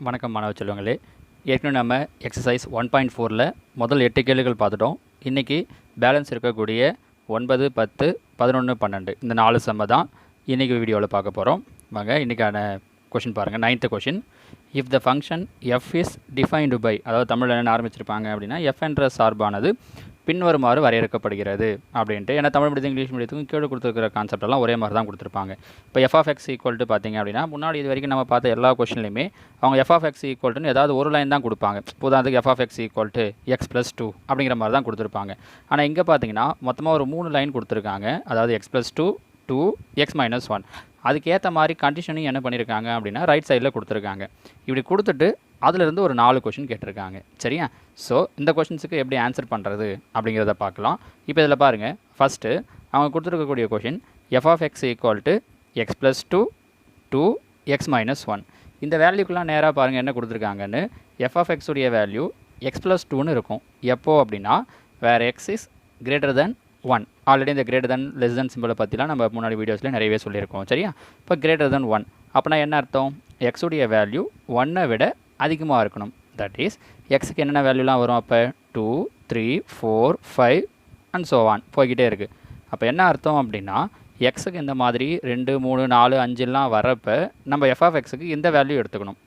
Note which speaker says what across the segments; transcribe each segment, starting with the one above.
Speaker 1: வணக்கம் மாணவ செல்வங்களே. ஏற்கனவே நம்ம எக்ஸசைஸ் 1.4ல் முதல் 8 கேள்விகள் பார்த்துட்டோம். இன்றைக்கி பேலன்ஸ் இருக்கக்கூடிய 9, 10, 11, 12 இந்த 4 சம்மை தான் இன்றைக்கி வீடியோவில் பார்க்க போகிறோம். வாங்க இன்றைக்கான கொஷின் பாருங்கள். 9th question. If the function f is defined by, அதாவது தமிழில் என்ன ஆரம்பிச்சிருப்பாங்க அப்படின்னா எஃப் என்ற சார்பானது பின்வருமாறு வரையறுக்கப்படுகிறது அப்படின்ட்டு. ஏன்னா தமிழ் மீடியத்துக்கும் இங்கிலீஷ் மீடியத்துக்கும் கீழே கொடுத்துருக்கிற கான்செப்டெல்லாம் ஒரே மாதிரி தான் கொடுத்துருப்பாங்க. இப்போ f of x equal to பார்த்திங்க அப்படின்னா முன்னாடி இது வரைக்கும் நம்ம பார்த்த எல்லா கொஷின்லையுமே அவங்க எஃப் ஆஃப் எக்ஸ் ஈக்குவல்ட்டுன்னு ஏதாவது ஒரு லைன் தான் கொடுப்பாங்க. உதாரணத்துக்கு f of x equal to x plus 2 அப்படிங்கிற மாதிரி தான் கொடுத்துருப்பாங்க. ஆனால் இங்கே பார்த்தீங்கன்னா மொத்தமாக ஒரு 3 லைன் கொடுத்துருக்காங்க. அதாவது எக்ஸ் ப்ளஸ் 2, 2, எக்ஸ் மைனஸ் 1. அதுக்கேற்ற மாதிரி கண்டிஷனையும் என்ன பண்ணியிருக்காங்க அப்படின்னா ரைட் சைடில் கொடுத்துருக்காங்க. இப்படி கொடுத்துட்டு அதிலிருந்து ஒரு 4 கொஷின் கேட்டிருக்காங்க. சரியா? ஸோ இந்த கொஷின்ஸுக்கு எப்படி ஆன்சர் பண்ணுறது அப்படிங்கிறத பார்க்கலாம். இப்போ இதில் பாருங்கள், ஃபஸ்ட்டு அவங்க கொடுத்துருக்கக்கூடிய question F of x equal to x plus 2, 2, x minus 1. இந்த வேல்யூக்கெலாம் நேராக பாருங்கள் என்ன கொடுத்துருக்காங்கன்னு. எஃப் ஆஃப் எக்ஸுடைய வேல்யூ எக்ஸ் ப்ளஸ் 2ன்னு இருக்கும். எப்போ அப்படின்னா வேறு x is greater than 1. Already இந்த கிரேட்டர் தென் லெஸ் தென் சிம்பிளை பற்றிலாம் நம்ம முன்னாடி வீடியோஸில் நிறையவே சொல்லியிருக்கோம். சரியா? இப்போ கிரேட்டர் தென் 1 அப்படின்னா என்ன அர்த்தம்? எக்ஸுடைய வேல்யூ 1ஐ விட அதிகமாக இருக்கணும். தட் இஸ் எக்ஸுக்கு என்னென்ன வேல்யூலாம் வரும்? அப்போ 2, 3, 4, 5 அண்ட் ஸோ ஆன் போய்கிட்டே இருக்குது. அப்போ என்ன அர்த்தம் அப்படின்னா எக்ஸுக்கு இந்த மாதிரி 2, 3, 4, 5லாம் வரப்போ நம்ம எஃப் ஆஃப் எக்ஸுக்கு இந்த வேல்யூ எடுத்துக்கணும்.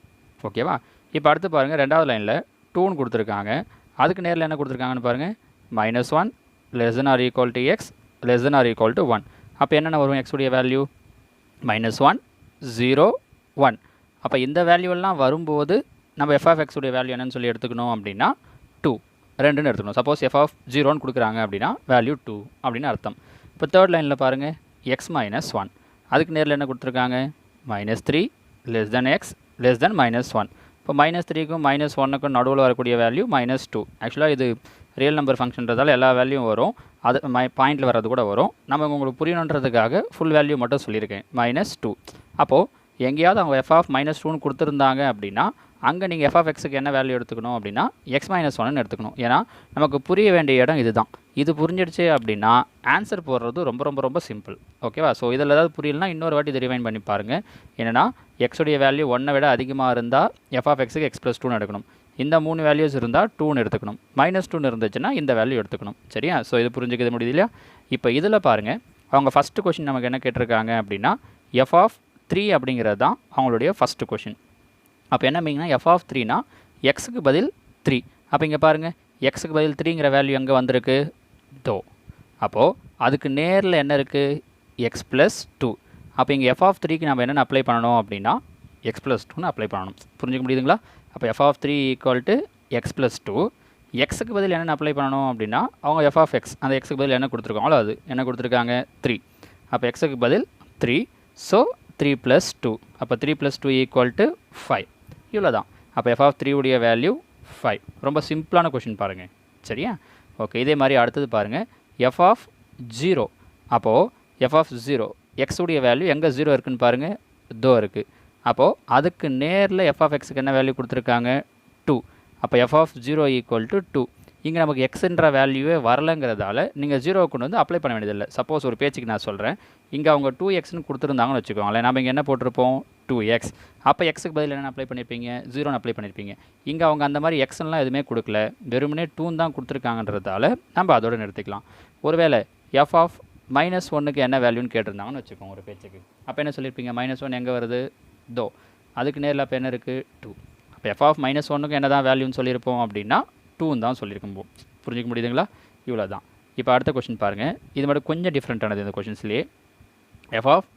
Speaker 1: ஓகேவா? இப்போ அடுத்து பாருங்கள், ரெண்டாவது லைனில் 2ன்னு கொடுத்துருக்காங்க. அதுக்கு நேரில் என்ன கொடுத்துருக்காங்கன்னு பாருங்கள், -1 less than or equal to x less than or equal to 1. அப்போ என்னென்ன வரும்? எக்ஸுடைய வேல்யூ -1, 0, 1. அப்போ இந்த வேல்யூவெல்லாம் வரும்போது நம்ம எஃப் ஆஃப் எக்ஸுடைய வேல்யூ என்னன்னு சொல்லி எடுத்துக்கணும் அப்படின்னா 2, 2ன்னு எடுத்துக்கணும். சப்போஸ் எஃப் ஆஃப் 0ன்னு கொடுக்குறாங்க அப்படின்னா வேல்யூ 2 அப்படின்னு அர்த்தம். இப்போ தேர்ட் லைனில் பாருங்கள், எக்ஸ் மைனஸ் 1. அதுக்கு நேரில் என்ன கொடுத்துருக்காங்க? -3 less than x less than -1. இப்போ -3க்கும் -1க்கும் நடுவில் வரக்கூடிய வேல்யூ -2. ஆக்சுவலாக இது ரியல் நம்பர் ஃபங்க்ஷன்றதால எல்லா வேல்யூவும் வரும். அது பாயிண்டில் வர்றது கூட வரும். நம்ம உங்களுக்கு புரியணுன்றதுக்காக ஃபுல் வேல்யூ மட்டும் சொல்லியிருக்கேன், -2. அப்போது எங்கேயாவது அவங்க எஃப் ஆஃப் -2ன்னு கொடுத்துருந்தாங்க அப்படின்னா அங்கே நீங்கள் எஃப் ஆஃப் எக்ஸுக்கு என்ன வேல்யூ எடுத்துக்கணும் அப்படின்னா எக்ஸ் மைனஸ் 1ன்னு எடுத்துக்கணும். ஏன்னா நமக்கு புரிய வேண்டிய இடம் இதுதான். இது புரிஞ்சிடுச்சு அப்படின்னா ஆன்சர் போடுறது ரொம்ப ரொம்ப ரொம்ப சிம்பிள். ஓகேவா? ஸோ இதில் ஏதாவது புரியலனா இன்னொரு வாட்டி இது ரிவைண்ட் பண்ணி பாருங்கள். என்னென்னா எக்ஸுடைய வேல்யூ 1ஐ விட அதிகமாக இருந்தால் எஃப் ஆஃப் எக்ஸுக்கு எக்ஸ் ப்ளஸ் 2ன்னு எடுக்கணும். இந்த 3 வேல்யூஸ் இருந்தால் 2ன்னு எடுத்துக்கணும். -2ன்னு இருந்துச்சுன்னா இந்த வேல்யூ எடுத்துக்கணும். சரியா? ஸோ இது புரிஞ்சுக்கிறது முடியுது இல்லையா? இப்போ இதில் பாருங்கள், அவங்க ஃபஸ்ட்டு கொஷின் நமக்கு என்ன கேட்டிருக்காங்க அப்படின்னா எஃப் ஆஃப் 3 அப்படிங்கிறது தான் அவங்களுடைய ஃபஸ்ட்டு கொஷின். அப்போ என்ன மீனிங்னா எஃப் ஆஃப் 3னா எக்ஸுக்கு பதில் 3. அப்போ இங்கே பாருங்கள், எக்ஸுக்கு பதில் 3ங்கிற வேல்யூ எங்கே வந்திருக்கு? தோ. அப்போது அதுக்கு நேரில் என்ன இருக்குது? X plus 2. அப்போ இங்கே எஃப் ஆஃப் 3க்கு நம்ம என்னென்ன அப்ளை பண்ணணும் அப்படின்னா எக்ஸ் ப்ளஸ் 2ன்னு அப்ளை பண்ணணும். புரிஞ்சுக்க முடியுதுங்களா? அப்போ f of 3 equal to x plus 2. எக்ஸுக்கு பதில் என்னென்ன அப்ளை பண்ணணும் அப்படின்னா அவங்க எஃப் ஆஃப் எக்ஸ் அந்த எக்ஸுக்கு பதில் என்ன கொடுத்துருக்காங்களோ அது என்ன கொடுத்துருக்காங்க? 3. அப்போ எக்ஸுக்கு பதில் 3. ஸோ 3 + 2. அப்போ 3 + 2 ஈக்குவல் டு 5. இவ்வளோ தான். அப்போ எஃப் ஆஃப் 3 உடைய வேல்யூ 5. ரொம்ப சிம்பிளான கொஷின் பாருங்கள். சரியா? ஓகே, இதே மாதிரி அடுத்தது பாருங்கள், எஃப் ஆஃப் 0. அப்போது எஃப் ஆஃப் 0 எக்ஸ் உடைய வேல்யூ எங்கே 0 இருக்குதுன்னு பாருங்கள், தோ இருக்குது. அப்போது அதுக்கு நேரில் எஃப் ஆஃப் எக்ஸுக்கு என்ன வேல்யூ கொடுத்துருக்காங்க? 2. அப்போ எஃப் ஆஃப் 0 ஈக்குவல் டு 2. இங்கே நமக்கு எக்ஸுன்ற வேல்யூவே வரலைங்கிறதால நீங்கள் 0 கொண்டு வந்து அப்ளை பண்ண வேண்டியதில்லை. சப்போஸ் ஒரு பேச்சுக்கு நான் சொல்கிறேன், இங்கே அவங்க 2xன்னு கொடுத்துருந்தாங்கன்னு வச்சுக்கோங்களேன். நம்ம இங்கே என்ன போட்டிருப்போம்? 2x. அப்போ எக்ஸுக்கு பதில் என்ன அப்ளை பண்ணியிருப்பீங்க? 0ன்னு அப்ளை பண்ணியிருப்பீங்க. இங்கே அவங்க அந்த மாதிரி எக்ஸ்லாம் எதுவுமே கொடுக்கல, வெறுமனே 2 தான் கொடுத்துருக்காங்கன்றதால நம்ம அதோட நிறுத்திக்கலாம். ஒருவேளை எஃப் ஆஃப் -1க்கு என்ன வேல்யூன்னு கேட்டிருந்தாங்கன்னு வச்சுக்கோங்க ஒரு பேச்சுக்கு. அப்போ என்ன சொல்லியிருப்பீங்க? -1 எங்கே வருது? தோ. அதுக்கு நேரில் அப்போ என்ன இருக்குது? 2. அப்போ எஃப் ஆஃப் -1க்கு என்ன தான் வேல்யூன்னு சொல்லியிருப்போம் அப்படின்னா 2ன்னு தான் சொல்லியிருக்கோம். புரிஞ்சிக்க முடியுதுங்களா? இவ்வளோ தான். இப்போ அடுத்த கொஷின் பாருங்கள், இது மட்டும் கொஞ்சம் டிஃப்ரெண்ட்டானது இந்த கொஷின்ஸ்லேயே. F of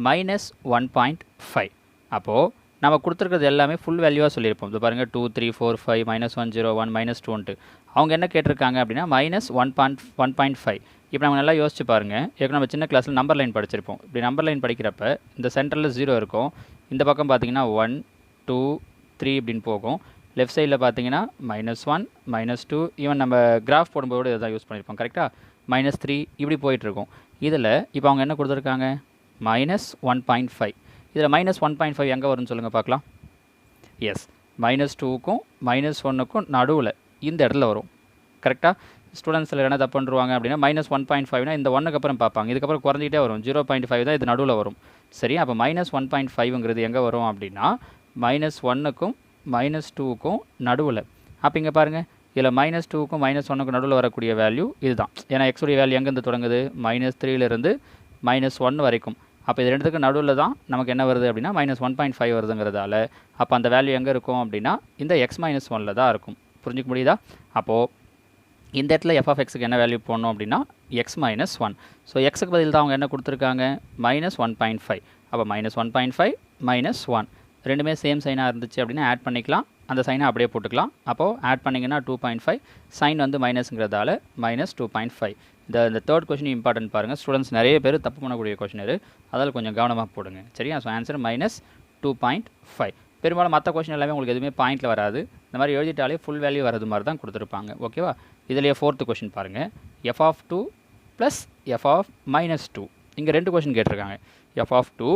Speaker 1: -1.5. அப்போது நம்ம கொடுத்துருக்கிறது எல்லாமே ஃபுல் வேல்யூவாக சொல்லியிருப்போம். இது பாருங்கள் 2, 3, 4, 5, -1, 0, 1, -2ன்ட்டு. அவங்க என்ன கேட்டிருக்காங்க அப்படின்னா -1.5. இப்போ நம்ம நல்லா யோசிச்சு பாருங்கள். ஏற்கனவே நம்ம சின்ன கிளாஸில் நம்பர் லைன் படிச்சிருப்போம். இப்படி நம்பர் லைன் படிக்கிறப்ப இந்த சென்டரில் 0 இருக்கும். இந்த பக்கம் பார்த்தீங்கன்னா 1, 2, 3 இப்படின்னு போகும். லெஃப்ட் சைடில் பார்த்தீங்கன்னா -1, -2, ஈவன் நம்ம கிராஃப் போடும்போது இதை தான் யூஸ் பண்ணியிருப்போம். கரெக்டாக? -3 இப்படி போயிட்டுருக்கோம். இதில் இப்போ அவங்க என்ன கொடுத்துருக்காங்க? -1.5. இதில் -1.5 எங்கே வரும்னு சொல்லுங்கள் பார்க்கலாம். எஸ், -2க்கும் -1க்கும் நடுவில் இந்த இடத்துல வரும். கரெக்டாக? ஸ்டூடெண்ட்ஸில் என்ன தப்பு பண்ணுவாங்க அப்படின்னா -1.5னா இந்த 1க்கு அப்புறம் பார்ப்பாங்க. இதுக்கப்புறம் குறைஞ்சிக்கிட்டே வரும். 0.5 தான் இது நடுவில் வரும். சரி, அப்போ -1.5ங்கிறது எங்கே வரும் அப்படின்னா -1க்கும் -2க்கும் நடுவில். அப்போ இங்கே பாருங்கள், இதில் -2க்கும் -1க்கும் நடுவில் வரக்கூடிய வேல்யூ இதுதான். ஏன்னா எக்ஸுடைய வேல்யூ எங்கேருந்து தொடங்குது, -3லேருந்து -1 வரைக்கும். அப்போ இது ரெண்டுத்துக்கு நடுவில் தான் நமக்கு என்ன வருது அப்படின்னா -1.5 வருதுங்கிறதால அப்போ அந்த வேல்யூ எங்கே இருக்கும் அப்படின்னா இந்த x-1ல் தான் இருக்கும். புரிஞ்சுக்க முடியுதா? அப்போது இந்த இடத்துல f(x)க்கு என்ன வேல்யூ போடணும் அப்படின்னா x-1. ஸோ எக்ஸுக்கு பதில் தான் அவங்க என்ன கொடுத்துருக்காங்க, -1.5. அப்போ -1.5 -1 ரெண்டுமே சேம் சைனாக இருந்துச்சு அப்படின்னா ஆட் பண்ணிக்கலாம், அந்த சைனை அப்படியே போட்டுக்கலாம். அப்போது ஆட் பண்ணிங்கன்னா 2.5, சைன் வந்து மைனஸுங்கிறதால -2.5. இந்த தேர்ட் கொஷின் இம்பார்ட்டன்ட் பாருங்கள். ஸ்டூடெண்ட்ஸ் நிறைய பேர் தப்பு பண்ணக்கூடிய கொஷின் இது, அதில் கொஞ்சம் கவனமாக போடுங்க. சரியா? So answer -2.5. பெரும்பாலும் மற்ற கொஷின் எல்லாமே உங்களுக்கு எதுவுமே பாயிண்டில் வராது, இந்த மாதிரி எழுதிட்டாலே ஃபுல் வேல்யூ வரது மாதிரி தான் கொடுத்துருப்பாங்க. ஓகேவா? இதிலேயே ஃபோர்த்து கொஷின் பாருங்கள், f(2) + f(-2). இங்கே ரெண்டு கொஷின் கேட்டிருக்காங்க, f(2)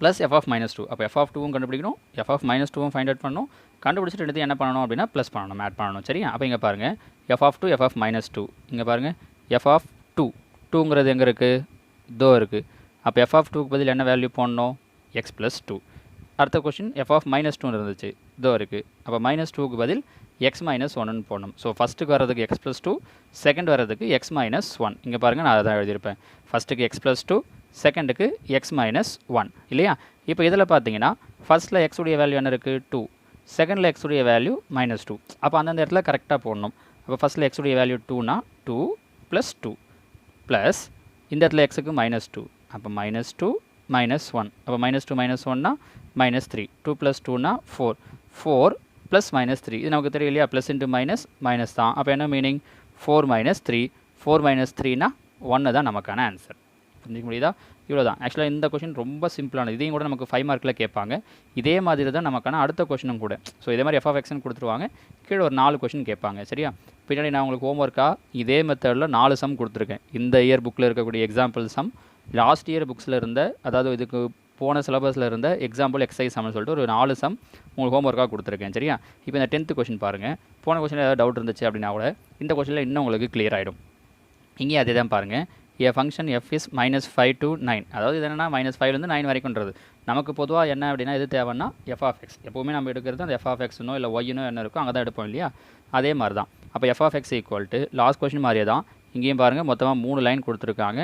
Speaker 1: + f(-2). அப்போ f(2)வும் கண்டுபிடிக்கணும், f(-2)வும் ஃபைண்ட் அவுட் பண்ணணும். கண்டுபிடிச்சிட்டு ரெண்டுத்தையும் என்ன பண்ணணும் அப்படின்னா ப்ளஸ் பண்ணணும், ஆட் பண்ணணும். சரியா? அப்போ இங்கே பாருங்கள், f(2) f(-2). இங்கே பாருங்கள், f(2) 2ங்கிறது எங்கே இருக்குது, இதோ இருக்குது. அப்போ f(2)க்கு பதில் என்ன வேல்யூ போடணும், x+2. அடுத்த கொஷின் f(-2) இருந்துச்சு, இதோ இருக்குது. அப்போ -2க்கு பதில் x-1ன்னு போடணும். ஸோ ஃபஸ்ட்டுக்கு வர்றதுக்கு x+2, செகண்ட் வர்றதுக்கு x-1. இங்கே பாருங்கள், நான் அதான் எழுதியிருப்பேன். ஃபஸ்ட்டுக்கு x+2, செகண்டுக்கு x-1 இல்லையா? இப்போ இதில் பார்த்தீங்கன்னா ஃபஸ்ட்டில் x உடைய வேல்யூ என்ன இருக்குது, 2. செகண்டில் x உடைய வேல்யூ -2. அப்போ அந்தந்த இடத்துல கரெக்டாக போடணும். அப்போ ஃபஸ்ட்டில் x உடைய வேல்யூ 2னா 2 + 2 ப்ளஸ் இந்த இடத்துல x-க்கு -2. அப்போ -2 -1. அப்போ -2 -1னா -3. 2 + 2னா 4. 4 + -3. இது நமக்கு தெரியும் இல்லையா, ப்ளஸ் இன்ட்டு மைனஸ் தான். அப்போ என்ன மீனிங், 4 - 3. 4 - 3னா 1 தான் நமக்கான ஆன்சர். புரிஞ்சிக்க முடியுதா? இவ்வளோ தான். ஆக்சுவலாக இந்த கொஷின் ரொம்ப சிம்பிளானது. இதையும் கூட நமக்கு 5 மார்க்கில் கேட்பாங்க. இதே மாதிரி தான் நமக்கான அடுத்த கொஷினும் கூட. ஸோ இதே மாதிரி f(x)ன்னு கொடுத்துருவாங்க, கீழே ஒரு 4 கொஷின் கேட்பாங்க. சரியா? பின்னாடி நான் உங்களுக்கு ஹோம்ஒர்க்காக இதே மெத்தடில் 4 சம் கொடுத்துருக்கேன். இந்த இயர் புக்கில் இருக்கக்கூடிய எக்ஸாம்பிள் சம், லாஸ்ட் இயர் புக்ஸில் இருந்த, அதாவது இதுக்கு போன சிலபஸில் இருந்த எக்ஸாம்பிள் எக்ஸசைஸ் சம்னு சொல்லிட்டு ஒரு 4 சம் உங்களுக்கு ஹோம்ஒர்க்காக கொடுத்துருக்கேன். சரியா? இப்போ இந்த 10th கொஷின் பாருங்கள். போன கொஷினில் ஏதாவது டவுட் இருந்துச்சு அப்படின்னா கூட இந்த கொஷினில் இன்னும் உங்களுக்கு கிளியர் ஆகிடும். இங்கே அதே தான் பாருங்கள், a function f is -5 to 9. அதாவது இது என்னன்னா -5லேருந்து 9 வரைக்கும்ன்றது. நமக்கு பொதுவாக என்ன அப்படின்னா எது தேவைன்னா f(x). எப்போவுமே நம்ம எடுக்கிறது அந்த f(x)னோ இல்லை y-னோ என்ன இருக்கோ அங்கே தான் எடுப்போம் இல்லையா? அதே மாதிரி தான். அப்போ f(x) = லாஸ்ட் கொஷின் மாதிரியே தான் இங்கேயும் பாருங்கள், மொத்தமாக 3 லைன் கொடுத்துருக்காங்க.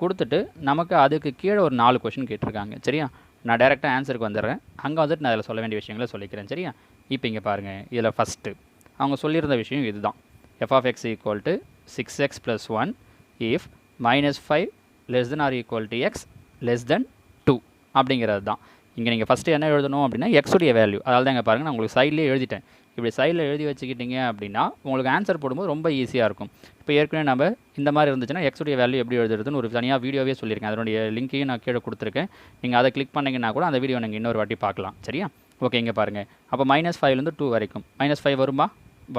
Speaker 1: கொடுத்துட்டு நமக்கு அதுக்கு கீழே ஒரு 4 கொஷின் கேட்டிருக்காங்க. சரியா? நான் டேரெக்டாக ஆன்சருக்கு வந்துடுறேன். அங்கே வந்துட்டு நான் அதில் சொல்ல வேண்டிய விஷயங்களை சொல்லிக்கிறேன். சரியா? இப்போ இங்கே பாருங்கள், இதில் ஃபஸ்ட்டு அவங்க சொல்லியிருந்த விஷயம் இதுதான். f(x) = 6x + 1 if -5 < x <2 அப்படிங்கிறது தான். இங்கே நீங்கள் ஃபஸ்ட்டு என்ன எழுதணும் அப்படின்னா எக்ஸுடைய வேல்யூ. அதாவது தான் இங்கே பாருங்கள், நான் உங்களுக்கு சைட்லேயே எழுதிட்டேன். இப்படி சைடில் எழுதி வச்சுக்கிட்டீங்க அப்படின்னா உங்களுக்கு ஆன்சர் போடும்போது ரொம்ப ஈஸியாக இருக்கும். இப்போ ஏற்கனவே நம்ம இந்த மாதிரி இருந்துச்சுன்னா எக்ஸுடைய வேல்யூ எப்படி எழுதுறதுன்னு ஒரு தனியாக வீடியோவே சொல்லியிருக்கேன். அதனுடைய லிங்க்கையும் நான் கீழே கொடுத்துருக்கேன். நீங்கள் அதை கிளிக் பண்ணிங்கன்னா கூட அந்த வீடியோ நீங்கள் இன்னொரு வாட்டி பார்க்கலாம். சரியா? ஓகே, இங்கே பாருங்கள். அப்போ -5லேருந்து 2 வரைக்கும் -5 வருமா?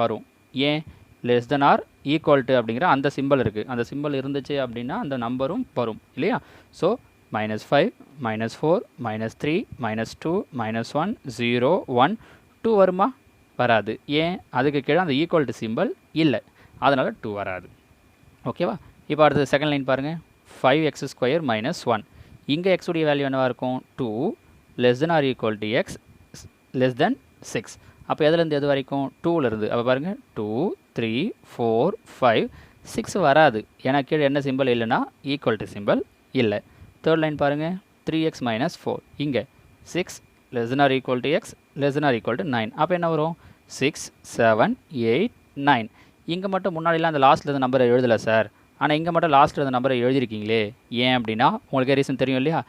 Speaker 1: வரும். ஏன்? <= அப்படிங்கிற அந்த சிம்பிள் இருக்குது. அந்த சிம்பிள் இருந்துச்சு அப்படின்னா அந்த நம்பரும் வரும் இல்லையா? ஸோ -5 -4 -3 -2 -1 0 1 2 வருமா? வராது. ஏன்? அதுக்கு கீழே அந்த ஈக்குவல் டு சிம்பிள் இல்லை, அதனால் 2 வராது. ஓகேவா? இப்போ அடுத்தது செகண்ட் லைன் பாருங்கள், 5x² - 1. இங்கே x உடைய வேல்யூ என்னவாக இருக்கும், 2 < x < 6. அப்போ எதுலேருந்து எது வரைக்கும், 2லேருந்து. அப்போ பாருங்கள், 2 3 4 5 6 வராது. ஏன்னா கீழே என்ன சிம்பிள் இல்லைன்னா ஈக்குவல் டு சிம்பிள் இல்லை. தேர்ட் லைன் பாருங்கள், 3x - 4. இங்கே 6 < x < 9. அப்போ என்ன வரும், 6 7 8 9. இங்கே மட்டும் முன்னாடிலாம் அந்த லாஸ்ட்டில் இருந்த நம்பரை எழுதலை சார், ஆனால் இங்கே மட்டும் லாஸ்ட்டில் இருந்த நம்பரை எழுதிருக்கீங்களே. ஏன் அப்படின்னா உங்களுக்கு ரீசன் தெரியும் இல்லையா,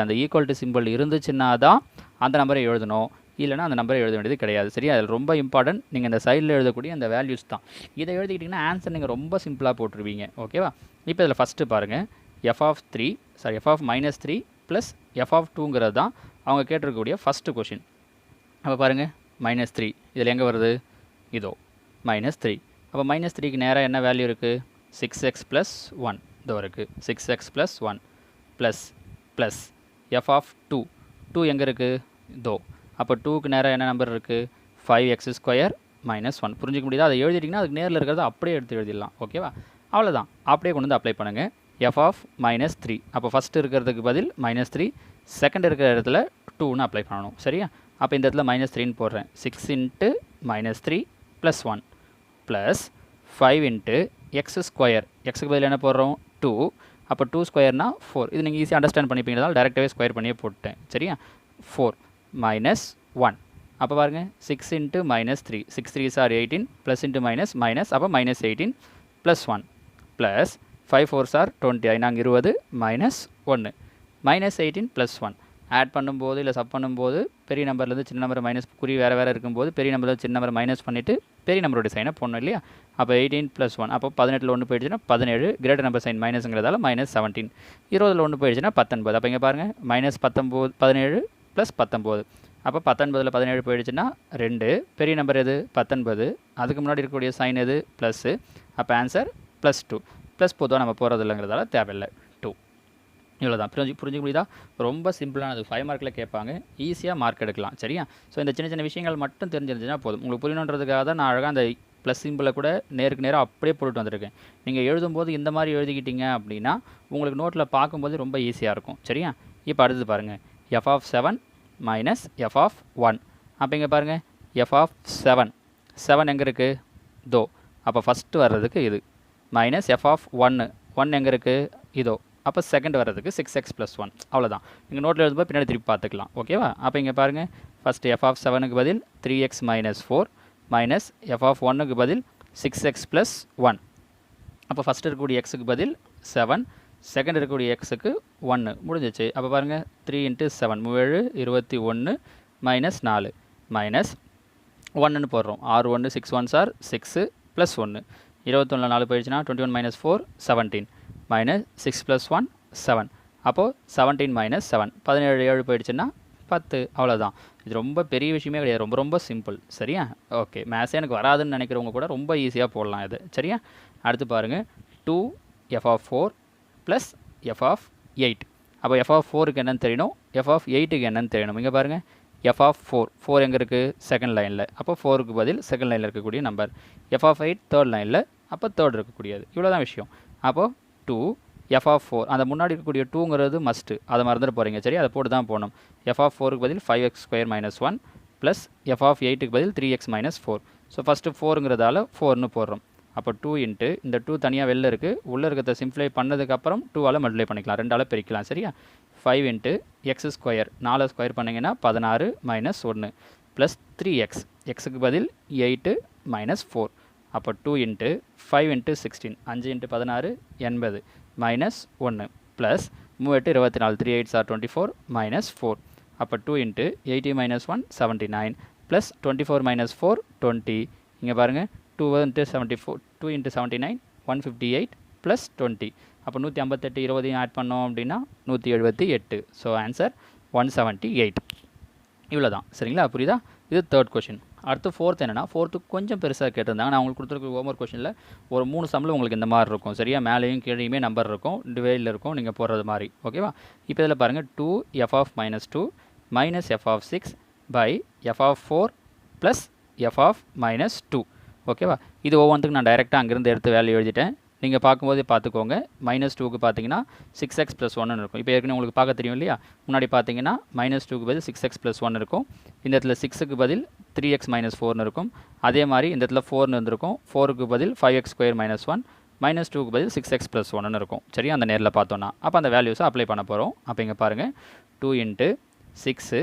Speaker 1: அந்த ஈக்குவல் டு சிம்பிள் இருந்துச்சுன்னா தான் அந்த நம்பரை எழுதணும், இல்லைனா அந்த நம்பரை எழுத வேண்டியது கிடையாது. சரியா? அதில் ரொம்ப இம்பார்ட்டன்ட் நீங்கள் இந்த சைடில் எழுதக்கூடிய அந்த வேல்யூஸ் தான். இதை எழுதிக்கிட்டிங்கன்னா ஆன்சர் நீங்கள் ரொம்ப சிம்பிளாக போட்டுருவீங்க. ஓகேவா? இப்போ இதில் ஃபஸ்ட்டு பாருங்கள், f(3) + f(2)ங்கிறது தான் அவங்க கேட்டிருக்கக்கூடிய ஃபஸ்ட்டு கொஷின். அப்போ பாருங்கள், -3 இதில் எங்கே வருது, இதோ -3. அப்போ -3க்கு நேராக என்ன வேல்யூ இருக்குது, 6x + 1 இதோ இருக்குது. 6x + 1 plus f(2). 2 எங்கே இருக்குது, இதோ. அப்போ 2க்கு நேராக என்ன நம்பர் இருக்குது, 5x² - 1. புரிஞ்சிக்க முடியுதா? அதை எழுதிட்டிங்கன்னா அதுக்கு நேரில் இருக்கிறத அப்படியே எடுத்து எழுதிடலாம். ஓகேவா? அவ்வளோதான். அப்படியே கொண்டு வந்து அப்ளை பண்ணுங்கள். f(-3). அப்போ ஃபஸ்ட்டு இருக்கிறதுக்கு பதில் -3, செகண்ட் இருக்கிற இடத்துல 2ன்னு அப்ளை பண்ணணும். சரியா? அப்போ இந்த இடத்துல -3ன்னு போடுறேன். 6 into -3 + 1 plus 5 into X square. எக்ஸுக்கு பதில் என்ன போடுறோம்? 2. அப்போ 2 ஸ்கொயர்னா 4. இது நீங்கள் ஈஸியாக அண்டர்ஸ்டாண்ட் பண்ணிப்பீங்கனால டேரெக்டாகவே ஸ்கொயர் பண்ணியே போட்டேன். சரியா? 4 - 1. அப்போ பாருங்கள் 6 into -3. 6 3s are 18 plus into minus minus அப்போ -18 + 1 ப்ளஸ் 5 4s are 20. நாங்கள் 20 -1 -18 + 1 ஆட் பண்ணும்போது இல்லை சப் பண்ணும்போது பெரிய நம்பர்லேருந்து சின்ன நம்பர் மைனஸ் குறி வேறு வேறு இருக்கும்போது பெரிய நம்பரில் சின்ன நம்பர் மைனஸ் பண்ணிவிட்டு பெரிய நம்பரோட சைனை போடணும் இல்லையா? அப்போ 18 + 1 அப்போ 18ல் 1 போயிடுச்சுன்னா 17. கிரேட்டர் நம்பர் சைன் மைனஸுங்கிறதால -17. 20ல் 1 போயிடுச்சுன்னா 19. அப்போ இங்கே பாருங்கள் -19 17 + 19. அப்போ 19ல் 17 போயிடுச்சுன்னா 2. பெரிய நம்பர் எது? 19. அதுக்கு முன்னாடி இருக்கக்கூடிய சைன் எது? ப்ளஸ்ஸு. அப்போ ஆன்சர் +2. ப்ளஸ் பொதுவாக நம்ம போகிறது இல்லைங்கிறதால தேவையில்லை 2. இவ்வளோ தான். புரிஞ்சுக்க முடியுதா? ரொம்ப சிம்பிளானது. 5 மார்க்கில் கேட்பாங்க. ஈஸியாக மார்க் எடுக்கலாம். சரியா? ஸோ இந்த சின்ன சின்ன விஷயங்கள் மட்டும் தெரிஞ்சிருந்துச்சுன்னா போதும். உங்களுக்கு புரியணுன்றதுக்காக தான் நான் அழகாக அந்த ப்ளஸ் சிம்பிளை கூட நேருக்கு நேராக அப்படியே போட்டுட்டு வந்திருக்கேன். நீங்கள் எழுதும்போது இந்த மாதிரி எழுதிக்கிட்டீங்க அப்படின்னா உங்களுக்கு நோட்டில் பார்க்கும்போது ரொம்ப ஈஸியாக இருக்கும். சரியா? இப்போ அடுத்தது பாருங்கள். f(7) - f(1). அப்போ இங்கே பாருங்கள் f(7). 7 எங்கே இருக்குது? தோ. அப்போ ஃபஸ்ட்டு வர்றதுக்கு இது -f(1). 1 எங்கே இருக்குது? இதோ. அப்போ செகண்ட் வர்றதுக்கு 6x + 1. அவ்வளோதான். நீங்கள் நோட்டில் எழுதும்போது பின்னாடி திருப்பி பார்த்துக்கலாம். ஓகேவா? அப்போ இங்கே பாருங்கள் ஃபஸ்ட்டு f(7)க்கு பதில் 3x - 4 மைனஸ் f(1)க்கு பதில் 6x + 1. அப்போ ஃபஸ்ட்டு இருக்கக்கூடிய எக்ஸுக்கு பதில் 7, செகண்ட் இருக்கக்கூடிய எக்ஸுக்கு 1 முடிஞ்சிச்சு. அப்போ பாருங்கள் 3 × 7 7 21 -4 மைனஸ் 1ன்னு போடுறோம். 6 1 6 1s are 6 + 1. 21ல் 4 போயிடுச்சுன்னா 21 - 4 17 மைனஸ் 6 + 1 7. அப்போது 17 - 7 17 7 போயிடுச்சுன்னா 10. அவ்வளோதான். இது ரொம்ப பெரிய விஷயமே கிடையாது. ரொம்ப ரொம்ப சிம்பிள். சரியா? ஓகே. மேத்ஸே எனக்கு வராதுன்னு நினைக்கிறவங்க கூட ரொம்ப ஈஸியாக போடலாம் இது. சரியா? அடுத்து பாருங்கள் 2f(4) + f(8). அப்போ f(4)க்கு என்னன்னு தெரியணும், f(8)க்கு என்னன்னு தெரியணும். இங்கே பாருங்கள் f(4) 4 எங்கே இருக்குது? செகண்ட் லைனில். அப்போ 4க்கு பதில் செகண்ட் லைனில் இருக்கக்கூடிய நம்பர். f(8) தேர்ட் லைனில். அப்போ தேர்ட் இருக்கக்கூடியது. இவ்வளோ தான் விஷயம். அப்போது 2f(4) அந்த முன்னாடி இருக்கக்கூடிய 2ங்கிறது மஸ்ட்டு. அதை மறந்துட்டு போகிறீங்க. சரி? அதை போட்டு தான் போகணும். f(4)க்கு பதில் 5x² - 1 ப்ளஸ் f(8)க்கு பதில் 3x - 4. ஸோ ஃபஸ்ட்டு 4ங்கிறதால 4ன்னு போடுறோம். அப்போ 2 இன்ட்டு இந்த 2 தனியாக வெளில இருக்குது. உள்ளே இருக்கிறத சிம்ப்ளை பண்ணதுக்கப்புறம் 2ஆல் மல்டிப்ளை பண்ணிக்கலாம். 2ஆல் பிரிக்கலாம். சரியா? 5 இன்ட்டு x². 4 ஸ்கொயர் பண்ணிங்கன்னா 16 - 1 ப்ளஸ் 3x. எக்ஸுக்கு பதில் 8 - 4. அப்போ 2 into 5 into 16 5 into 16 80 -1 plus 3 8 24 3 8s are 24 -4. அப்போ 2 இன்ட்டு 80 - 1 79 ப்ளஸ் 24 - 4 20. இங்கே பாருங்கள் 2 இன்ட்டு 74 2 இன்ட்டு 79 158 ப்ளஸ் 20. அப்போ 158 20 ஆட் பண்ணோம் அப்படின்னா 178. So answer 178. இவ்வளோ தான். சரிங்களா? புரியுதா? இது தேர்ட் கொஷின். அடுத்து ஃபோர்த் என்னென்னா, ஃபோர்த்துக்கு கொஞ்சம் பெருசாக கேட்டிருந்தாங்க. நான் உங்களுக்கு கொடுத்துருக்க ஹோம்ஒர்க் கொஷனில் ஒரு 3 சம்மில் உங்களுக்கு இந்த மாதிரி இருக்கும். சரியா? மேலேயும் கீழேயுமே நம்பர் இருக்கும், டிவைடில் இருக்கும், நீங்கள் போடுறது மாதிரி. ஓகேவா? இப்போ இதில் பாருங்கள் 2f(-2) -f(6) f(4) plus f(-2). ஓகேவா? இது ஒவ்வொன்றுக்கு நான் டைரெக்டாக அங்கேருந்து எடுத்து வேல்யூ எழுதிட்டேன். நீங்கள் பார்க்கும்போதே பார்த்துக்கோங்க. -2க்கு பார்த்தீங்கன்னா 6x + 1 இருக்கும். இப்போ ஏற்கனவே உங்களுக்கு பார்க்க தெரியும் இல்லையா? முன்னாடி பார்த்தீங்கன்னா -2க்கு பதில் 6x + 1 இருக்கும். இந்த இடத்துல 6க்கு பதில் 3x - 4 இருக்கும். அதே மாதிரி இந்த இடத்துல 4ன்னு இருந்திருக்கும். 4க்கு பதில் 5x² - 1 -2க்கு பதில் 6x + 1 இருக்கும். சரியா? அந்த நேரில் பார்த்தோன்னா அப்போ அந்த வேல்யூஸை அப்ளை பண்ண போகிறோம். அப்போ இங்கே பாருங்கள் 2 இன்ட்டு 6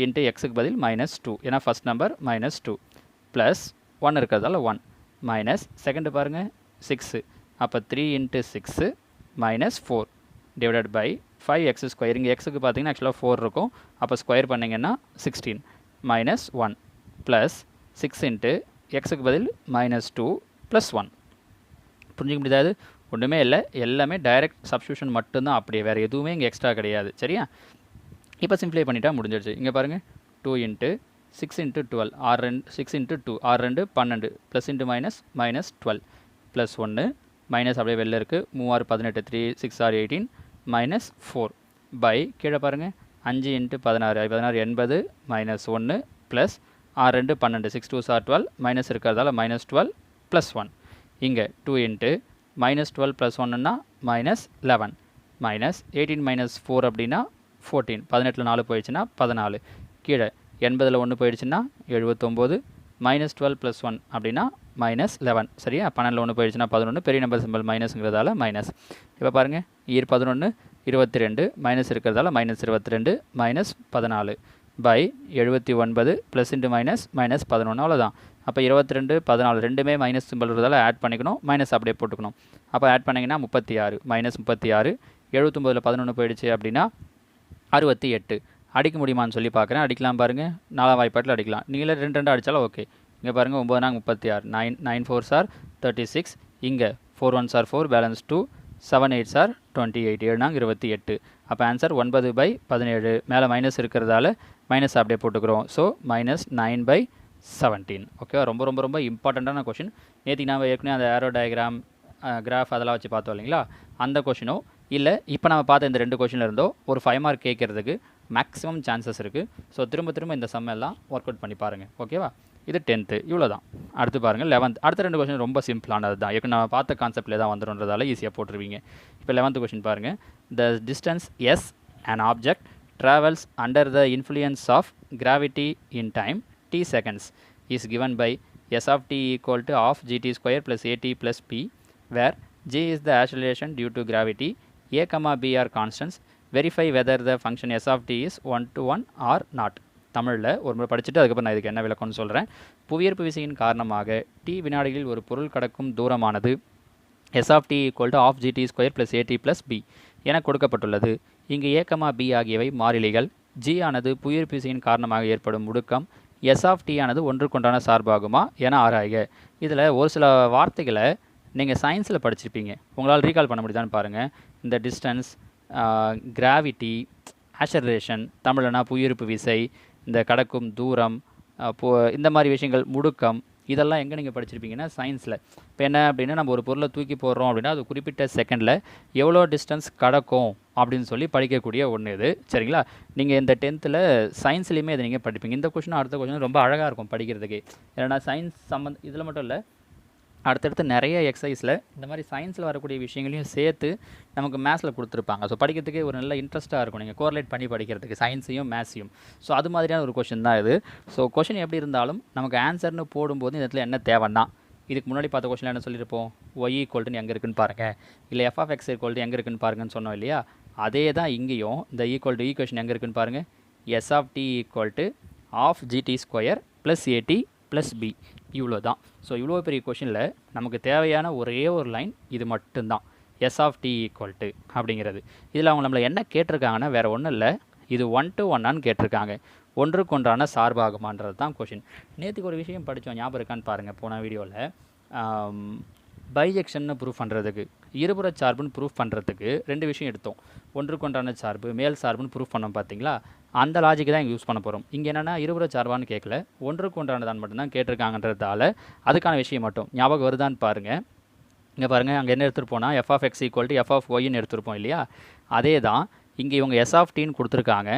Speaker 1: இன்ட்டு எக்ஸுக்கு பதில் -2 ஏன்னா ஃபஸ்ட் நம்பர் -2 ப்ளஸ் 1 இருக்கிறதால 1 மைனஸ் செகண்டு பாருங்கள் 6. அப்போ 3 இன்ட்டு 6 -4 டிவைடட் பை 5x². இங்கே எக்ஸுக்கு பார்த்தீங்கன்னா ஆக்சுவலாக 4 இருக்கும். அப்போ ஸ்கொயர் பண்ணிங்கன்னா 16 -1 ப்ளஸ் 6 இன்ட்டு எக்ஸுக்கு பதில் -2 ப்ளஸ் 1. புரிஞ்சுக்க முடியாது? ஒன்றுமே இல்லை. எல்லாமே டைரக்ட் சப்ஸ்டியூஷன் மட்டும்தான். அப்படியே வேறு எதுவுமே இங்கே எக்ஸ்ட்ரா கிடையாது. சரியா? இப்போ சிம்ப்ளை பண்ணிட்டா முடிஞ்சிடுச்சு. இங்கே பாருங்கள் 2 into 6 into 12 6 into 2 6 12 plus into -12 plus 1 minus அப்படியே வெளில இருக்குது. 3 18 3 6 18 -4 பை கீழே பாருங்கள் 5 into 16 16 80 -1 plus 6 12 6 2s are 12 minus இருக்கிறதால -12 ப்ளஸ் 1. இங்கே 2 இன்ட்டு -12 ப்ளஸ் 1ன்னா -11 மைனஸ் 18 - 4 அப்படின்னா 14. 18ல் 4 போயிடுச்சுன்னா 14. கீழே 80ல் 1 போயிடுச்சுன்னா 79 -12 + 1 அப்படின்னா -11 சரியா. 12ல் 1 போயிடுச்சுன்னா 11 பெரிய நம்பர் சிம்பிள் மைனஸ்ங்கிறதால மைனஸ். இப்போ பாருங்கள் 11 22 மைனஸ் இருக்கிறதால -22 -14 பை 79 ப்ளஸ் இன்ட்டு மைனஸ் -11 அவ்வளோதான். அப்போ 22 14 ரெண்டுமே மைனஸ் சிம்பிள் இருக்கிறதால ஆட் பண்ணிக்கணும், மைனஸ் அப்படியே போட்டுக்கணும். அப்போ ஆட் பண்ணிங்கன்னா 36 -36 79ல் 11 போயிடுச்சு அப்படின்னா 68. அடிக்க முடியுமான்னு சொல்லி பார்க்குறேன். அடிக்கலாம் பாருங்கள், 4 வாய்ப்பாட்டில் அடிக்கலாம். நீங்களே 2 அடித்தாலும் ஓகே. இங்கே பாருங்கள் 9 நாங்க 36 9 4s are 36. இங்கே 4 1s are 4 balance 2 7 8s are 28 7 நாங்க 28. அப்போ ஆன்சர் 9/17. மேலே மைனஸ் இருக்கிறதால மைனஸ் அப்படியே போட்டுக்கிறோம். ஸோ -9/17. ஓகேவா. ரொம்ப ரொம்ப ரொம்ப இம்பார்ட்டண்ட்டான கொஷின். நேற்று நான் ஏற்கனவே அந்த ஏரோ டயக்ராம் கிராஃப் அதெல்லாம் வச்சு பார்த்தோம் இல்லைங்களா, அந்த கொஷினோ இல்லை இப்போ நம்ம பார்த்த இந்த 2 கொஷினில் இருந்தோ ஒரு 5 மார்க் கேட்கறதுக்கு மேக்ஸிமம் சான்சஸ் இருக்குது. ஸோ திரும்ப இந்த சம் எல்லாம் ஒர்க் அவுட் பண்ணி பாருங்கள். ஓகேவா. இது 10th இவ்வளோ தான். அடுத்து பாருங்கள் 11th. அடுத்த 2 கொஷின் ரொம்ப சிம்பிளானது தான். ஏற்கனவே நம்ம பார்த்த கான்செப்ட்லேயே தான் வந்துடும்ன்றதால ஈஸியாக போட்டுருவீங்க. இப்போ 11th கொஷின் பாருங்கள். The distance s an object travels under the influence of gravity in time t seconds is given by s of t equal to half gt square plus at plus p, where g is the acceleration due to gravity, a comma b are constants. Verify whether the function s of t is 1-to-1 or not. தமிழில் ஒரு முறை படிச்சுட்டு அதுக்கப்புறம் நான் இதுக்கு என்ன விளக்கம்னு சொல்கிறேன். புவியீர்ப்பு விசையின் காரணமாக t வினாடிகளில் ஒரு பொருள் கடக்கும் தூரமானது s of t equal to half gt square plus at plus b என கொடுக்கப்பட்டுள்ளது. இங்கு a, b ஆகியவை மாறிலிகள். g ஆனது புவியீர்ப்பு விசையின் காரணமாக ஏற்படும் முடுக்கம். s of t ஆனது ஒன்றுக்கொண்டான சார்பாகுமா என ஆராய்க. இதில் ஒரு சில வார்த்தைகளை நீங்கள் சயின்ஸில் படிச்சிருப்பீங்க, உங்களால் ரீகால் பண்ண முடியுதான்னு பாருங்கள். இந்த டிஸ்டன்ஸ், கிராவிட்டி, ஆக்சலரேஷன் தமிழ்னா புவியீர்ப்பு விசை, இந்த கடக்கும் தூரம், இந்த மாதிரி விஷயங்கள், முடுக்கம், இதெல்லாம் எங்கே நீங்கள் படிச்சிருப்பீங்கன்னா சயின்ஸில். இப்போ என்ன அப்படின்னா நம்ம ஒரு பொருளை தூக்கி போடுறோம் அப்படின்னா அது குறிப்பிட்ட செகண்டில் எவ்வளோ டிஸ்டன்ஸ் கடக்கும் அப்படின்னு சொல்லி படிக்கக்கூடிய ஒன்று இது. சரிங்களா. நீங்கள் இந்த 10th சயின்ஸ்லேயுமே இதை நீங்கள் படிப்பீங்க. இந்த கொஷினும் அடுத்த கொஷினும் ரொம்ப அழகாக இருக்கும் படிக்கிறதுக்கு. ஏன்னா சயின்ஸ் இதில் மட்டும் இல்லை, அடுத்தடுத்து நிறைய எக்ஸசைஸில் இந்த மாதிரி சயின்ஸில் வரக்கூடிய விஷயங்களையும் சேர்த்து நமக்கு மேத்ஸில் கொடுத்துருப்பாங்க. ஸோ படிக்கிறதுக்கே ஒரு நல்ல இன்ட்ரெஸ்ட்டாக இருக்கும் நீங்கள் கோரிலேட் பண்ணி படிக்கிறதுக்கு சயின்ஸையும் மேத்ஸையும். ஸோ அது மாதிரியான ஒரு கொஷின் தான் இது. ஸோ கொஷின் எப்படி இருந்தாலும் நமக்கு ஆன்சர்னு போடும்போது இந்த இடத்துல என்ன தேவைன்னா, இதுக்கு முன்னாடி பார்த்த கொஷினில் என்ன சொல்லியிருப்போம், y ஈக்குவல்ட்டு எங்கே இருக்குன்னு பாருங்கள், இல்லை f of x ஈக்குவல்ட்டு எங்கே இருக்குன்னு பாருங்கன்னு சொன்னோம் இல்லையா. அதே தான் இங்கேயும் இந்த ஈக்குவல் டு ஈக்குவேஷன் எங்கே இருக்குன்னு பாருங்கள். s of t equal to half gt square plus at plus b இவ்வளோ தான். ஸோ இவ்வளோ பெரிய கொஷினில் நமக்கு தேவையான ஒரே ஒரு லைன் இது மட்டும்தான், s of t ஈக்குவல்ட்டு அப்படிங்கிறது. இதில் அவங்க நம்மளை என்ன கேட்டிருக்காங்கன்னா வேறு ஒன்றும் இல்லை, இது 1-to-1 கேட்டிருக்காங்க. ஒன்றுக்கொன்றான சார்பாகுமான்றது தான் கொஷின். நேற்றுக்கு ஒரு விஷயம் படித்தோம், ஞாபகம் இருக்கான்னு பாருங்கள். போன வீடியோவில் பைஜெக்ஷன்னு ப்ரூஃப் பண்ணுறதுக்கு, இருபுற சார்புன்னு ப்ரூஃப் பண்ணுறதுக்கு 2 விஷயம் எடுத்தோம். ஒன்றுக்கொன்றான சார்பு, மேல் சார்புன்னு ப்ரூஃப் பண்ணோம் பார்த்தீங்களா. அந்த லாஜிக்கு தான் இங்கே யூஸ் பண்ண போகிறோம். இங்கே என்னென்னா இருபுற சார்பான்னு கேட்கல, ஒன்றுக்கொன்றானதான் மட்டும்தான் கேட்டிருக்காங்கன்றதால அதுக்கான விஷயம் மட்டும் ஞாபகம் வருதான்னு பாருங்கள். இங்கே பாருங்கள், அங்கே என்ன எடுத்துகிட்டு போனால் f of x equal to f of yன்னு எடுத்துருப்போம் இல்லையா. அதே தான் இங்கே இவங்க s of tன்னு கொடுத்துருக்காங்க.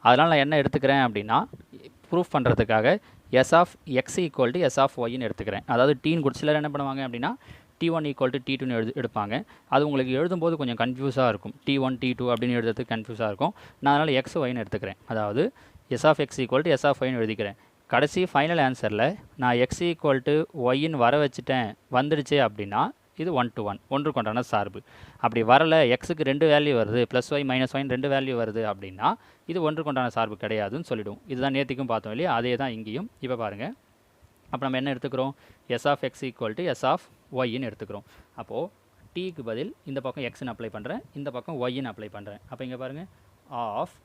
Speaker 1: அதனால் நான் என்ன எடுத்துக்கிறேன் அப்படின்னா ப்ரூஃப் பண்ணுறதுக்காக s of x equal to s of yன்னு எடுத்துக்கிறேன். அதாவது டீன்னு கொடுத்து சிலர் என்ன பண்ணுவாங்க அப்படின்னா t1 ஈக்குவல் டு t2ன்னு எடுப்பாங்க. அது உங்களுக்கு எழுதும்போது கொஞ்சம் கன்ஃபியூஸாக இருக்கும். t1 t2 அப்படின்னு எழுதுறதுக்கு கன்ஃபியூஸாக இருக்கும். நான் அதனால் x yன்னு எடுத்துக்கிறேன். அதாவது s of x equal to s of yன்னு எழுதிக்கிறேன். கடைசி ஃபைனல் ஆன்சரில் நான் x ஈக்குவல் டு yன்னு வர வச்சுட்டேன், வந்துடுச்சு அப்படின்னா இது 1-to-1 ஒன்றுக்கொண்டான சார்பு. அப்படி வரலை, எக்ஸுக்கு 2 வேல்யூ வருது, ப்ளஸ் ஒய் மைனஸ் ஒயின் 2 வேல்யூ வருது அப்படின்னா இது ஒன்றுக்கொண்டான சார்பு கிடையாதுன்னு சொல்லிவிடும். இதுதான் நேற்றுக்கும் பார்த்தோம் இல்லையா, அதே தான் இங்கேயும். இப்போ பாருங்கள், அப்போ நம்ம என்ன எடுத்துக்கிறோம், s of x equal to s of yன்னு எடுத்துக்கிறோம். அப்போது tக்கு பதில் இந்த பக்கம் xன்னு அப்ளை பண்ணுறேன், இந்த பக்கம் yன்னு அப்ளை பண்ணுறேன். அப்போ இங்கே பாருங்கள், ஆஃப்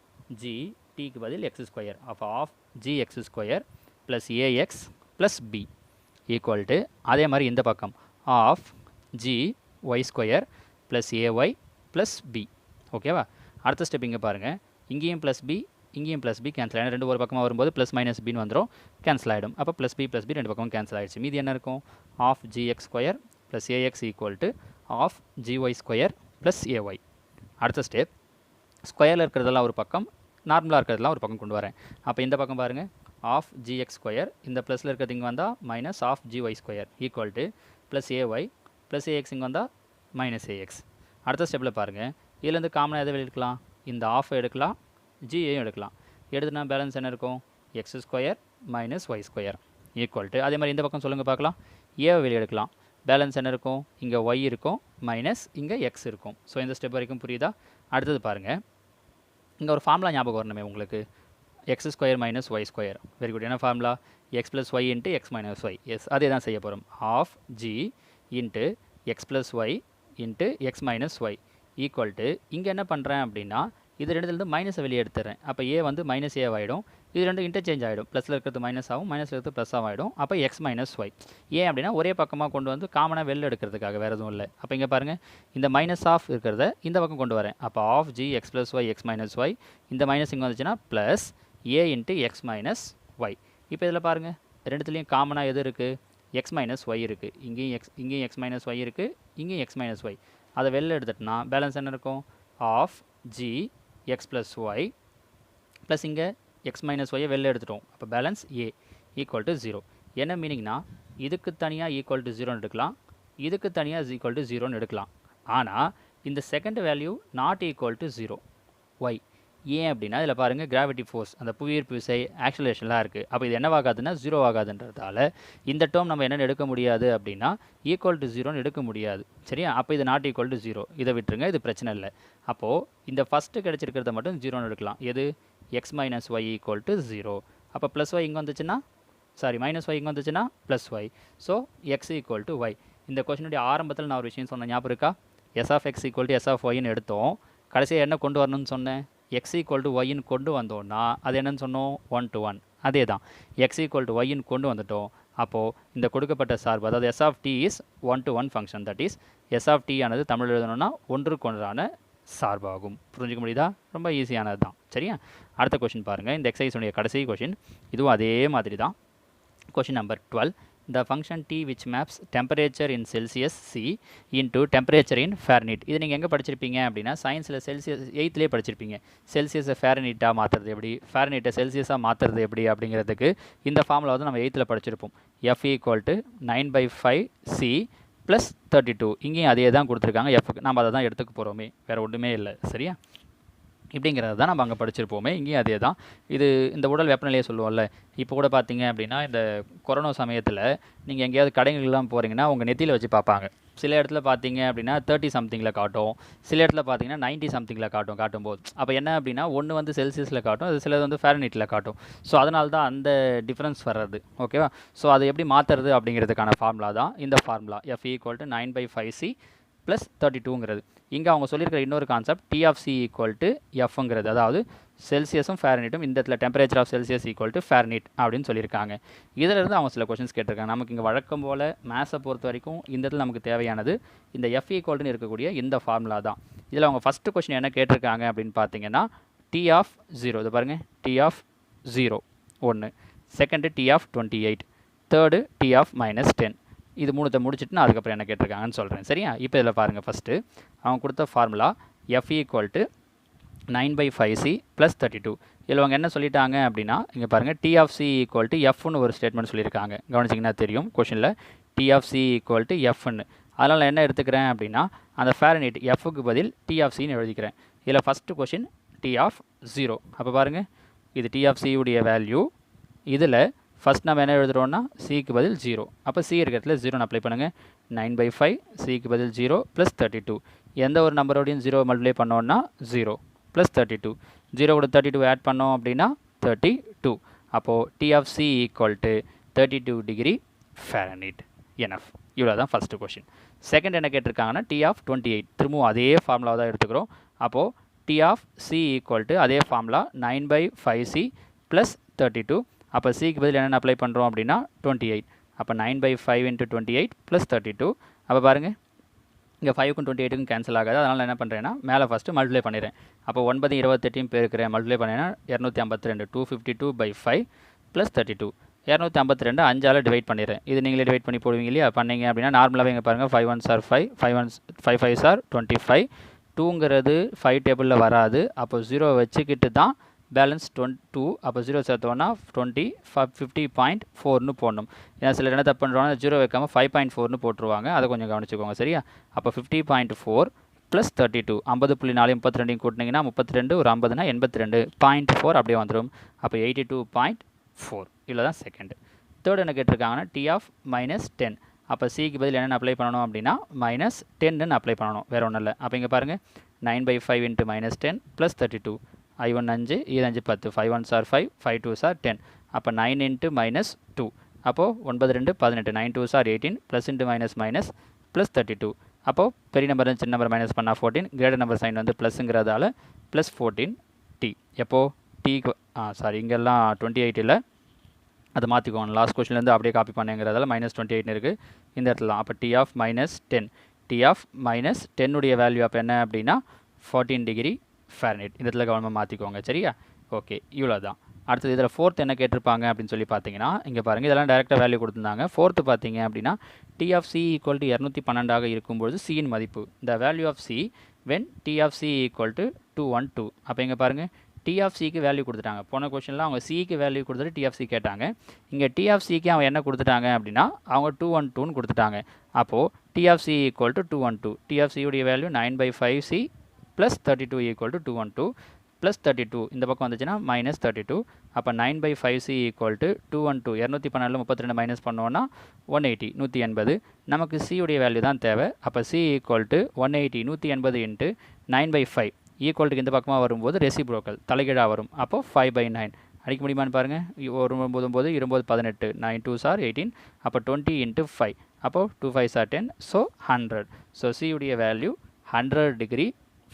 Speaker 1: g tக்கு பதில் x square of g x square plus ax plus b equal to அதே மாதிரி இந்த பக்கம் of g y square plus ay plus b. ஓகேவா. அடுத்த ஸ்டெப் இங்கே பாருங்கள், இங்கேயும் ப்ளஸ் b இங்கேயும் ப்ளஸ் பி கேன்சல் ஆகிடும். 2 ஒரு பக்கமாக வரும்போது ப்ளஸ் மைனஸ் பின்னு வந்துடும், கேன்சல் ஆகிடும். அப்போ ப்ளஸ் பி 2 பக்கமும் கேன்சல் ஆகிடுச்சு. மீதி என்ன இருக்கும், of gx square plus ax equal to of gy square plus ay. அடுத்த ஸ்டெப், ஸ்கொயரில் இருக்கிறதெல்லாம் ஒரு பக்கம், நார்மலாக இருக்கிறதெல்லாம் ஒரு பக்கம் கொண்டு வரேன். அப்போ இந்த பக்கம் பாருங்கள், ஆஃப் gx ஸ்கொயர், இந்த ப்ளஸில் இருக்கிறது இங்கே வந்தால் minus of gy square equal to plus ay plus ax இங்கே வந்தால் மைனஸ் ax. அடுத்த ஸ்டெப்பில் பாருங்கள், இதுலேருந்து காமனாக எதை வெளியே எடுக்கலாம், இந்த ஆஃப் எடுக்கலாம், ஜியையும் எடுக்கலாம். எடுத்துனா பேலன்ஸ் என்ன இருக்கும், x square minus y square equal to, அதே மாதிரி இந்த பக்கம் சொல்லுங்கள் பார்க்கலாம், ஏவை வெளியே எடுக்கலாம். பேலன்ஸ் என்ன இருக்கும், இங்கே ஒய் இருக்கும் மைனஸ் இங்கே எக்ஸ் இருக்கும். ஸோ இந்த ஸ்டெப் வரைக்கும் புரியுதா? அடுத்தது பாருங்கள், இங்கே ஒரு ஃபார்முலா ஞாபகம் வரணுமே உங்களுக்கு, x square minus y square. Very good. என்ன formula? X plus y into x minus y. Yes, அதே தான் செய்ய போகிறோம். Of G into x plus y into x minus y equal to, இங்கே என்ன பண்ணுறேன் அப்படின்னா இது ரெண்டுலேருந்து மைனஸை வெளியே எடுத்துறேன். அப்போ ஏ வந்து மைனஸ் ஏ ஆகிடும், இது ரெண்டும் இன்டர்சேஞ்ச் ஆகிடும். ப்ளஸில் இருக்கிறது மைனஸ் ஆகும், மைனஸில் இருக்கிறது ப்ளஸ் ஆகிடும். அப்போ எக்ஸ் மைனஸ் ஒய். ஏன் அப்படின்னா ஒரே பக்கமாக கொண்டு வந்து காமனாக வெளில எடுக்கிறதுக்காக, வேறு எதுவும் இல்லை. அப்போ இங்கே பாருங்கள், இந்த மைனஸ் ஆஃப் இருக்கிறத இந்த பக்கம் கொண்டு வரேன். அப்போ of g x plus y x minus y, இந்த மைனஸ் இங்கே வந்துச்சுன்னா plus a into x minus y. இப்போ இதில் பாருங்கள், ரெண்டுத்துலேயும் காமனாக எது இருக்குது, எக்ஸ் மைனஸ் ஒய் இருக்குது. இங்கேயும் எக்ஸ் மைனஸ் ஒய் இருக்குது, இங்கேயும் எக்ஸ் மைனஸ் ஒய். அதை வெளில எடுத்துட்டோம்னா பேலன்ஸ் என்ன இருக்கும், of g x plus y plus இங்கே எக்ஸ் மைனஸ் ஒய்யை வெளில எடுத்துட்டோம். அப்போ பேலன்ஸ் ஏ ஈக்குவல் டு 0. என்ன மீனிங்னா, இதுக்கு தனியாக ஈக்குவல் டு 0ன்னு எடுக்கலாம், இதுக்கு தனியாக ஈக்குவல் டு 0ன்னு எடுக்கலாம். ஆனால் இந்த second value not equal to 0. Why ஏன் அப்படின்னா இதில் பாருங்கள், கிராவிட்டி ஃபோர்ஸ், அந்த புவியீர்ப்பு விசை, ஆக்சலேஷன்லாம் இருக்குது. அப்போ இது என்னவாகாதுன்னா 0 ஆகாதுன்றதால இந்த டேர்ம் நம்ம என்னென்னு எடுக்க முடியாது அப்படின்னா ஈக்குவல் டு 0ன்னு எடுக்க முடியாது. சரியா? அப்போ இது நாட் ஈக்குவல் டு 0, இதை விட்டுருங்க, இது பிரச்சனை இல்லை. அப்போது இந்த ஃபஸ்ட்டு கிடச்சிருக்கிறத மட்டும் 0ன்னு எடுக்கலாம். எது, x minus y equal to 0. அப்போ ப்ளஸ் ஒய் இங்கே வந்துச்சுன்னா, சாரி மைனஸ் ஒய் இங்கே வந்துச்சுன்னா plus y. So x equal to y. இந்த கொஸ்டினுடைய ஆரம்பத்தில் நான் ஒரு விஷயம் சொன்ன ஞாபகம் இருக்கா? S of x equal to S of ஒய்ன்னு எடுத்தோம். கடைசியாக என்ன கொண்டு வரணும்னு சொன்னேன், எக்ஸ் ஈக்குவல் டு ஒய்ன்னு கொண்டு வந்தோம்னா அது என்னன்னு சொன்னோம், 1 to 1. அதே தான், எக்ஸ் ஈக்குவல் டு ஒய்ன்னு கொண்டு வந்துட்டோம். அப்போது இந்த கொடுக்கப்பட்ட சார்பு, அதாவது s of t is 1 to 1 function. That is s of t ஆனது தமிழ் எழுதணும்னா ஒன்றுக்கொன்றான சார்பாகும். புரிஞ்சுக்க முடியுதா? ரொம்ப ஈஸியானது தான். சரியா? அடுத்த கொஷின் பாருங்கள், இந்த எக்ஸசைஸுடைய கடைசி கொஷின். இதுவும் அதே மாதிரி தான். Question number 12. The function t which maps temperature in Celsius C into temperature in Fahrenheit. இது நீங்கள் எங்கே படிச்சிருப்பீங்க அப்படின்னா சயின்ஸில் செல்சியஸ் 8லேயே படிச்சிருப்பீங்க. செல்சியஸை ஃபேரனீட்டாக மாற்றுறது எப்படி, ஃபேரனீட்டை செல்சியஸாக மாற்றுறது எப்படி அப்படிங்கிறதுக்கு இந்த ஃபார்முலா வந்து நம்ம 8ல் படிச்சிருப்போம். F equal to 9/5C plus 32. இங்கேயும் அதே தான் கொடுத்துருக்காங்க. எஃப்க்கு நம்ம அதை தான் எடுத்துக்க போகிறோமே, வேறு ஒன்றுமே இல்லை. சரியா? இப்படிங்கிறது தான் நம்ம அங்கே படிச்சிருப்போமே. இங்கேயும் அதே தான். இது இந்த உடல் வெப்பநிலையை சொல்லுவோம்ல, இப்போ கூட பார்த்தீங்க அப்படின்னா இந்த கொரோனா சமயத்தில் நீங்கள் எங்கேயாவது கடைகள்லாம் போகிறீங்கன்னா உங்கள் நெத்தியில் வச்சு பார்ப்பாங்க. சில இடத்துல பார்த்தீங்க அப்படின்னா 30 சம்திங்கில் காட்டும், சில இடத்துல பார்த்தீங்கன்னா 90 சம்திங்கில் காட்டும்போது அப்போ என்ன அப்படின்னா ஒன்று வந்து செல்சியஸில் காட்டும், அது சிலது வந்து ஃபேரனீட்டில் காட்டும். ஸோ அதனால தான் அந்த டிஃப்ரென்ஸ் வர்றது. ஓகேவா? ஸோ அதை எப்படி மாற்றுறது அப்படிங்கிறதுக்கான ஃபார்முலா தான் இந்த formula. F equal to 9/5C plus 32ங்கிறது. இங்கே அவங்க சொல்லியிருக்கிற இன்னொரு concept T of C equal to எஃப்ங்கிறது, அதாவது செல்சியஸும் ஃபேரனீட்டும், இந்த இடத்துல temperature of Celsius equal to Fahrenheit அப்படின்னு சொல்லியிருக்காங்க. இதிலிருந்து அவங்க சில கொஸ்டின்ஸ் கேட்டிருக்காங்க. நமக்கு இங்கே வழக்கம் போல் மேத்ஸை பொறுத்த வரைக்கும் இந்த இடத்துல நமக்கு தேவையானது இந்த F ஈக்குவல்னு இருக்கக்கூடிய இந்த ஃபார்முலா தான். இதில் அவங்க ஃபஸ்ட்டு கொஸ்டின் என்ன கேட்டிருக்காங்க அப்படின்னு பார்த்தீங்கன்னா T ஆஃப் 0, இது பாருங்கள், T of 0 1, second T of 28, third T of -10. இது மூணுத்தை முடிச்சுட்டு நான் அதுக்கப்புறம் என்ன கேட்டிருக்காங்கன்னு சொல்கிறேன். சரியா? இப்போ இதில் பாருங்கள், ஃபஸ்ட்டு அவங்க கொடுத்த formula F equal to 9/5C plus 32. இதில் அவங்க என்ன சொல்லிட்டாங்க அப்படின்னா இங்கே பாருங்கள், T of C equal to எஃப்னு ஒரு ஸ்டேட்மெண்ட் சொல்லியிருக்காங்க. கவனிச்சிங்கன்னா தெரியும் கொஷனில் T of C equal to எஃப்னு. அதனால் என்ன எடுத்துக்கிறேன் அப்படின்னா அந்த ஃபேரனீட் எஃப்க்கு பதில் T ஆஃப் Cன்னு எழுதிக்கிறேன். இதில் ஃபஸ்ட்டு கொஷின் T ஆஃப் 0. அப்போ பாருங்கள், இது T ஆஃப் C உடைய வேல்யூ. இதில் ஃபஸ்ட் நம்ம என்ன எழுதுகிறோன்னா சிக்கு பதில் 0. அப்போ சி இருக்கிறதுல 0 அப்ளை பண்ணுங்கள். 9/5 சிக்கு பதில் 0 ப்ளஸ் 32. எந்த ஒரு நம்பரோடையும் 0 மல்டிப்ளை பண்ணோன்னா 0 ப்ளஸ் 32. 0 கூட 32 ஆட் பண்ணோம் அப்படின்னா 32. அப்போது T of C equal to 32 degree Fahrenheit. NF. இவ்வளோ தான் ஃபஸ்ட்டு கொஷின். செகண்ட் என்ன கேட்டிருக்காங்கன்னா T ஆஃப் 28. திரும்பவும் அதே ஃபார்முலா தான் எடுத்துக்கிறோம். அப்போது T of C equal to அதே ஃபார்முலா 9/5C ப்ளஸ் 32. அப்போ சிக்கு பதில் என்னென்ன அப்ளை பண்ணுறோம் அப்படின்னா 28. அப்போ 9/5 × 28 ப்ளஸ் 32. அப்போ பாருங்கள், இங்கே 5க்கும் 28க்கும் கேன்சல் ஆகாது. அதனால் என்ன பண்ணுறேன்னா மேலே ஃபஸ்ட்டு மல்டிப்ளை பண்ணிடுறேன். அப்போ 9 28 பெருக்கிறேன், மல்டிப்ளை பண்ணேன்னா 252. 252/5 ப்ளஸ் 32. 252 5ஆல் டிவைட் பண்ணிடுறேன். இது நீங்களே டிவைட் பண்ணி போடுவீங்க இல்லையா? பண்ணிங்க அப்படின்னா நார்மலாகவே இங்கே பாருங்கள், 5 1s are 5, 5 5s are 25. 2ங்கிறது 5 டேபிளில் வராது. அப்போ 0 வச்சுக்கிட்டு தான் பேலன்ஸ் 2. அப்போ 0 சேர்த்தோன்னா 20, 50.4ன்னு போடணும். ஏன்னா சிலர் என்ன தப்பு பண்ணுறோன்னா 0 வைக்காமல் 5.4ன்னு போட்டுருவாங்க. அதை கொஞ்சம் கவனிச்சுக்கோங்க. சரியா? அப்போ 50.4 ப்ளஸ் 32. 50.4 32 கூட்டினீங்கன்னா 32, ஒரு 50னா 82.4 அப்படியே வந்துடும். அப்போ 82.4 4 இவ்வளோ தான் செகண்ட். தேர்ட் என்ன கேட்டிருக்காங்கன்னா டி ஆஃப் -10. அப்போ சிக்கு பதில் என்னென்ன அப்ளை பண்ணணும் அப்படின்னா -10ன்னு அப்ளை பண்ணணும், வேறு ஒன்றும் இல்லை. அப்போ இங்கே பாருங்கள் 9/5 × -10 + 32. I1 5, இது 5 10, 5 1s are 5, 5 2s are 10. அப்போ 9 × -2. அப்போது 9 2 18, 9 2s are 18, plus into minus minus plus 32. அப்போது பெரிய நம்பர் சின்ன நம்பர் மைனஸ் பண்ணால் 14, கிரேட்டர் நம்பர் சைன் வந்து ப்ளஸ்ங்கிறதால ப்ளஸ் 14t. எப்போது டீக்கு இங்கெல்லாம் 28 இல்லை, அதை மாற்றிக்கோங்க. லாஸ்ட் கொஸ்டின்லேருந்து அப்படியே காப்பி பண்ணுங்கிறதால -28 இருக்குது இந்த இடத்துல. அப்போ டி ஆஃப் -10, டி ஆஃப் -10 உடைய வேல்யூ அப்போ என்ன அப்படின்னா 14 டிகிரி ஃபாரன்ஹீட். இந்த இடத்துல கவனமாக மாற்றிக்கோங்க, சரியா? ஓகே, இவ்வளோ தான். அடுத்தது இதில் ஃபோர்த் என்ன கேட்டிருப்பாங்க அப்படின்னு சொல்லி பார்த்தீங்கன்னா, இங்கே பாருங்கள், இதெல்லாம் டேரெக்டாக வேல்யூ கொடுத்துருந்தாங்க. ஃபோர்த்து பார்த்தீங்க அப்படின்னா t of C equal to 212 இருக்கும்பொழுது சியின் மதிப்பு, the value of c when t of C equal to 212. அப்போ இங்கே பாருங்கள், டி ஆஃப் சிக்கு வேல்யூ கொடுத்துட்டாங்க. போன கொஸ்டினில் அவங்க சிக்கு வேல்யூ கொடுத்துட்டு டி ஆஃப் சி கேட்டாங்க. இங்கே டி ஆஃப் சிக்கு அவங்க என்ன கொடுத்துட்டாங்க அப்படின்னா அவங்க 212ன்னு கொடுத்துட்டாங்க. அப்போது T of C equal to 212. T of சியுடைய value 9/5c plus 32 equal to 212 plus 32 இந்த பக்கம் வந்துச்சுன்னா -32. அப்போ 9/5c ஈக்குவல் டு 212. 212 32 மைனஸ் பண்ணோன்னா 180, 180. நமக்கு சியுடைய வேல்யூ தான் தேவை. அப்போ சி ஈக்குவல் டு 180, 180 இன்ட்டு 9/5 ஈக்குவல்ட்டுக்கு இந்த பக்கமாக வரும்போது ரெசிப்ரோக்கல் தலைகீழாக வரும். அப்போது 5/9 அடிக்க முடியுமான்னு பாருங்கள். 9 9 20 18, 9 2s are 18. அப்போ 20 × 5, அப்போது 2 5s are 10, ஸோ 100. ஸோ சியுடைய வேல்யூ 100 டிகிரி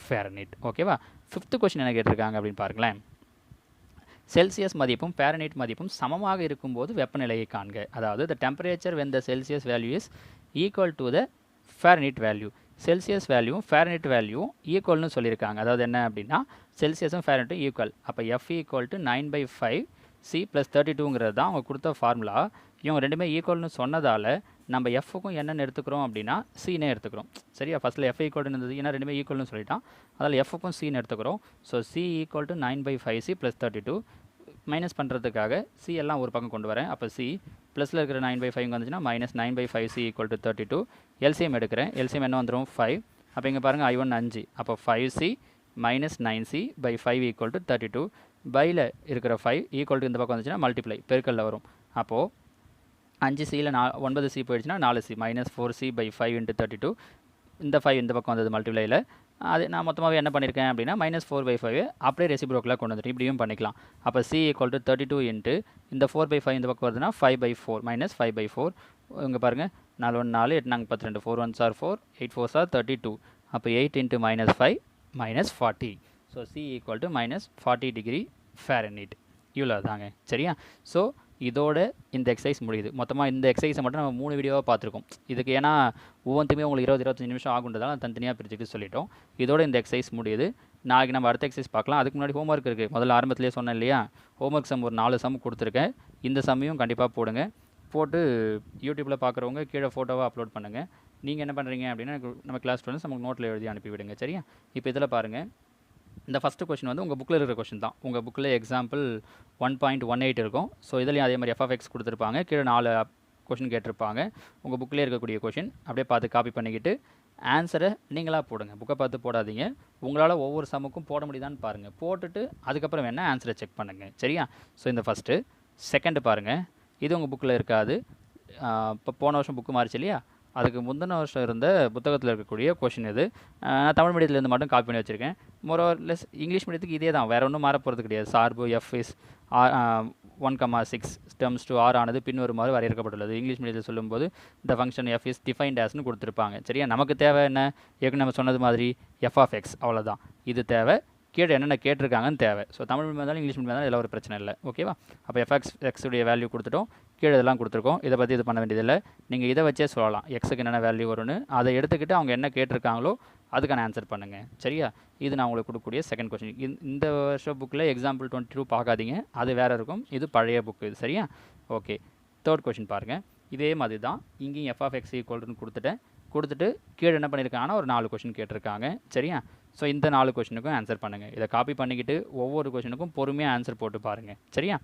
Speaker 1: ஃபாரன்ஹீட். ஓகேவா? ஃபிஃப்த்து கொஸ்டின் என்ன கேட்டிருக்காங்க அப்படின்னு பாருங்களேன். செல்சியஸ் மதிப்பும் ஃபாரன்ஹீட் மதிப்பும் சமமாக இருக்கும்போது வெப்பநிலையை காண்க. அதாவது the temperature when the Celsius value is equal to the Fahrenheit value. Celsius வேல்யூவும் ஃபாரன்ஹீட் வேல்யூவும் ஈக்குவல்னு சொல்லியிருக்காங்க. அதாவது என்ன அப்படின்னா செல்சியஸும் ஃபாரன்ஹீட்டும் ஈக்குவல். அப்போ F equal to 9/5c plus 32ங்கிறது தான் அவங்க கொடுத்த ஃபார்முலா. இவங்க ரெண்டுமே ஈக்குவல்னு சொன்னதால் நம்ம எஃப்க்கும் என்னென்னு எடுத்துக்கிறோம் அப்படின்னா சீனே எடுத்துக்கிறோம். சரியா? ஃபஸ்ட்டில் எஃப் ஈக்குவல்னு இருந்தது, ஏன்னா ரெண்டுமே ஈக்குவல்னு சொல்லிட்டான், அதில் எஃப்க்கும் சீன் எடுத்துக்கிறோம். So C equal to 9/5c plus 32. Minus பண்ணுறதுக்காக சி எல்லாம் ஒரு பக்கம் கொண்டு வரேன். அப்போ சி ப்ளஸில் இருக்கிற 9/5 வந்துச்சுன்னா -9/5c ஈக்குவல் டு 32. எல்சிஎம் எடுக்கிறேன். எல்சிஎம் என்ன வந்துடும் 5. அப்போ இங்கே பாருங்கள் I1 5, அப்போ 5c -9c/5 ஈக்குவல் டு 32. பையில் இருக்கிற 5 ஈக்குவல் டு இந்த பக்கம் வந்துச்சுன்னா மல்டிப்ளை பெருக்கல்ல வரும். அப்போது 5cயில் 9c போயிடுச்சுன்னா 4c -4c/5 × 32. இந்த 5 இந்த பக்கம் வந்தது மல்டிப்ளையில். அது நான் மொத்தமாகவே என்ன பண்ணியிருக்கேன் அப்படின்னா -4/5 அப்படியே ரெசிப்ரோக்கலாக கொண்டு வந்துட்டு இப்படியும் பண்ணிக்கலாம். அப்போ c ஈக்குவல் டு 32 இன்ட்டு இந்த 4/5 இந்த பக்கம் வருதுன்னா 5/4 -5/4. இங்கே பாருங்கள் 4 1 4, 8 நாங்கள் 12, 4 1s are 4, 8 4s are 32. அப்போ 8 × -5 -40. So c equal to -40 degree Fahrenheit. இவ்வளோ தாங்க, சரியா? ஸோ இதோட இந்த எக்ஸசைஸ் முடியுது. மொத்தமாக இந்த எக்ஸசைஸை மட்டும் நம்ம 3 வீடியோவாக பார்த்துருக்கோம். இதுக்கு ஏன்னா ஒவ்வொன்றுமே உங்களுக்கு 20-25 நிமிஷம் ஆகுன்றதால தனித்தனியாக பிரிச்சுட்டு சொல்லிட்டோம். இதோட இந்த எக்ஸசைஸ் முடியுது. நாளைக்கு நம்ம அடுத்த எக்ஸசைஸ் பார்க்கலாம். அதுக்கு முன்னாடி ஹோம்ஒர்க் இருக்குது. முதல்ல ஆரம்பத்திலே சொன்னேன் இல்லையா, ஹோம்ஒர்க் சம் ஒரு 4 சம் கொடுத்துருக்கேன். இந்த சம்மையும் கண்டிப்பாக போடுங்க. போட்டு யூடியூப்பில் பார்க்குறவங்க கீழே ஃபோட்டோவாக அப்லோட் பண்ணுங்கள். நீங்கள் என்ன பண்ணுறீங்க அப்படின்னா நம்ம கிளாஸ் ஸ்டூடெண்ட்ஸ் நமக்கு நோட்டில் எழுதி அனுப்பிவிடுங்க, சரியா? இப்போ இதில் பாருங்கள், இந்த ஃபஸ்ட்டு கொஷின் வந்து உங்கள் புக்கில் இருக்கிற கொஷின் தான். உங்கள் புக்கில் எக்ஸாம்பிள் 1.18 இருக்கும். ஸோ இதுலேயும் அதே மாதிரி f(x) கொடுத்துருப்பாங்க. கீழே 4 கொஷின் கேட்டிருப்பாங்க. உங்கள் புக்கில் இருக்கக்கூடிய கொஷின் அப்படியே பார்த்து காப்பி பண்ணிக்கிட்டு ஆன்சரை நீங்களாக போடுங்க. புக்கை பார்த்து போடாதீங்க. உங்களால் ஒவ்வொரு சம்முக்கும் போட முடியுதான்னு பாருங்கள். போட்டுட்டு அதுக்கப்புறம் வேணால் ஆன்சரை செக் பண்ணுங்கள், சரியா? ஸோ இந்த ஃபஸ்ட்டு. செகண்டு பாருங்கள், இது உங்கள் புக்கில் இருக்காது. இப்போ போன வருஷம் புக்கு மாறிச்சு இல்லையா, அதுக்கு முந்தின வருஷம் இருந்த புத்தகத்தில் இருக்கக்கூடிய கொஷின் இது. நான் தமிழ் மீடியத்துலேருந்து மட்டும் காப்பி பண்ணி வச்சுருக்கேன். மோரோலெஸ் இங்கிலீஷ் மீடியத்துக்கு இதே தான், வேறு ஒன்றும் மாற போகிறது கிடையாது. சார்பு f is 1,6 stems to r ஆனது பின்வருமாறு வரையறுக்கப்பட்டுள்ளது. இங்கிலீஷ் மீடியத்தில் சொல்லும்போது இந்த ஃபங்க்ஷன் f is defined asன்னு கொடுத்துருப்பாங்க, சரியா? நமக்கு தேவை என்ன, ஏற்கனவே நம்ம சொன்னது மாதிரி f(x) அவ்வளோதான். இது தேவை. கீழே என்னென்ன கேட்டிருக்காங்கன்னு தேவை. ஸோ தமிழ் மீடியம் இருந்தாலும் இங்கிலீஷ் மீடியம் இருந்தாலும் எல்லாம் ஒரு பிரச்சனை இல்லை, ஓகேவா? அப்போ f(x) உடைய வேல்யூ கொடுத்துட்டோம், கீழே இதெல்லாம் கொடுத்துருக்கோம். இதை பற்றி இது பண்ண வேண்டியதில்லை. நீங்கள் இதை வச்சே சொல்லலாம் எக்ஸுக்கு என்னென்ன வேல்யூ வரும்னு. அதை எடுத்துக்கிட்டு அவங்க என்ன கேட்டிருக்காங்களோ அதுக்கான ஆன்சர் பண்ணுங்கள், சரியா? இது நான் உங்களுக்கு கொடுக்கக்கூடிய செகண்ட் கொஸ்டின். இந்த வருஷம் புக்கில் எக்ஸாம்பிள் 22 பார்க்காதீங்க, அது வேறு இருக்கும். இது பழைய புக்கு, இது சரியா? ஓகே. தேர்ட் கொஸ்டின் பாருங்கள். இதே மாதிரி தான் இங்கேயும் f(x) ஈக்குவல்னு கொடுத்துட்டு கீழே என்ன பண்ணியிருக்காங்கன்னா ஒரு 4 கொஷின் கேட்டிருக்காங்க, சரியா? ஸோ இந்த 4 கொஷினுக்கும் ஆன்சர் பண்ணுங்கள். இதை காப்பி பண்ணிக்கிட்டு ஒவ்வொரு கொஷினுக்கும் பொறுமையாக ஆன்சர் போட்டு பாருங்கள், சரியா?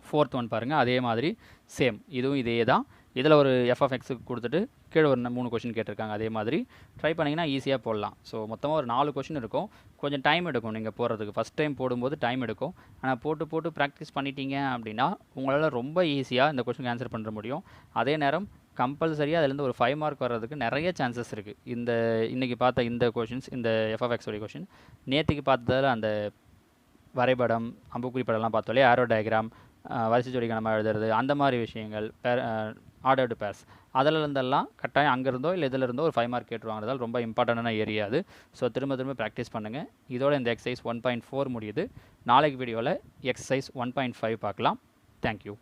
Speaker 1: ஃபோர்த் ஒன் பாருங்கள், அதே மாதிரி சேம், இதுவும் இதே தான். இதில் ஒரு எஃப் ஆஃப் எக்ஸுக்கு கொடுத்துட்டு கீழே ஒரு 3 கொஷின் கேட்டிருக்காங்க. அதே மாதிரி ட்ரை பண்ணிங்கன்னா ஈஸியாக போடலாம். ஸோ மொத்தமாக ஒரு 4 கொஷின் இருக்கும். கொஞ்சம் டைம் எடுக்கும் நீங்கள் போடுறதுக்கு. ஃபஸ்ட் டைம் போடும்போது டைம் எடுக்கும். ஆனால் போட்டு ப்ராக்டிஸ் பண்ணிட்டீங்க அப்படின்னா உங்களால் ரொம்ப ஈஸியாக இந்த கொஷினுக்கு ஆன்சர் பண்ண முடியும். அதே நேரம் கம்பல்சரியாக அதுலேருந்து ஒரு 5 மார்க் வர்றதுக்கு நிறைய சான்சஸ் இருக்குது. இன்றைக்கி பார்த்த இந்த கொஷின்ஸ், இந்த எஃப் ஆஃப் எக்ஸோடைய கொஷின், நேற்றுக்கு பார்த்ததில் அந்த வரைபடம், அம்புக்குறி படம்லாம் பார்த்தோம், ஆரோ டயக்ராம், வரிசை ஜோடி கணமாக எழுதுறது, அந்த மாதிரி விஷயங்கள், ஆர்டர்டு பேர்ஸ், அதிலிருந்தெல்லாம் கட்டாயம் அங்கேருந்தோ இல்லை இதிலிருந்தோ ஒரு 5 மார்க் கேட்டுருவாங்கிறதால் ரொம்ப இம்பார்ட்டண்டான ஏரியா அது. ஸோ திரும்ப ப்ராக்டிஸ் பண்ணுங்கள். இதோட இந்த எக்ஸசைஸ் 1.4 முடியுது. நாளைக்கு வீடியோவில் எக்ஸசைஸ் 1.5 பார்க்கலாம். தேங்க்யூ.